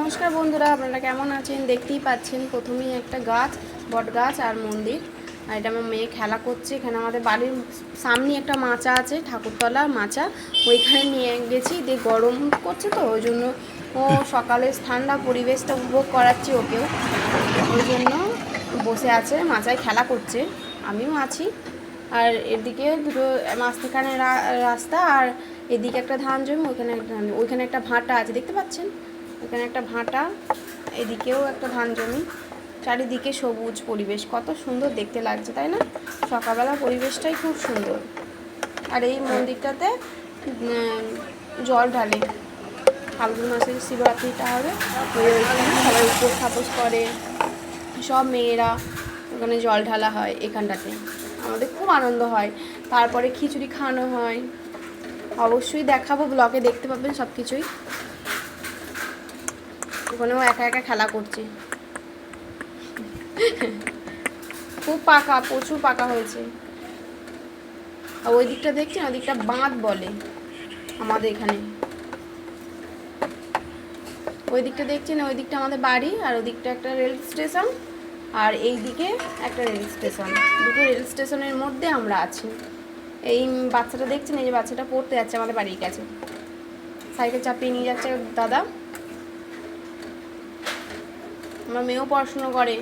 নমস্কার বন্ধুরা, আপনারা কেমন আছেন? দেখতেই পাচ্ছেন প্রথমেই একটা গাছ, বট গাছ আর মন্দির। আর এটা আমার মেয়ে খেলা করছে। এখানে আমাদের বাড়ির সামনে একটা মাচা আছে, ঠাকুরতলা মাচা, ওইখানে নিয়ে গেছি। দিয়ে গরম করছে তো ওই জন্য ও সকালে ঠান্ডা পরিবেশটা উপভোগ করাচ্ছি ওকেও, ওই জন্য বসে আছে মাচায় খেলা করছে, আমিও আছি। আর এদিকে দুটো মাঝখানে রাস্তা, আর এদিকে একটা ধান জমি, ওইখানে একটা ভাঁটা আছে, দেখতে পাচ্ছেন? এখানে একটা ভাঁটা, এদিকেও একটা ধান জমি। চারিদিকে সবুজ পরিবেশ, কত সুন্দর দেখতে লাগছে, তাই না? সকালবেলা পরিবেশটাই খুব সুন্দর। আর এই মন্দিরটাতে জল ঢালে, ফাল্গুন মাসে শিবরাত্রিটা হবে, ওইখানে সবাই উপোস থাপস করে, সব মেয়েরা ওখানে জল ঢালা হয় এখানটাতে। আমাদের খুব আনন্দ হয়। তারপরে খিচুড়ি খাওয়ানো হয়, অবশ্যই দেখাবো, ব্লগে দেখতে পাবেন সব কিছুই। ওখানেও একা একা খেলা করছে, খুব পাকা, প্রচুর পাকা হয়েছে। আর ওই দিকটা দেখছেন, ওই দিকটা বাঁধ বলে আমাদের এখানে। ওই দিকটা দেখছেন, ওই দিকটা আমাদের বাড়ি, আর ওই দিকটা একটা রেল স্টেশন, আর এই দিকে একটা রেল স্টেশন। দুটো রেল স্টেশনের মধ্যে আমরা আছি। এই বাচ্চাটা দেখছেন, এই যে বাচ্চাটা পড়তে যাচ্ছে আমাদের বাড়ির কাছে, সাইকেল চাপিয়ে নিয়ে যাচ্ছে দাদা। আমার মেয়েও পড়াশুনো করে।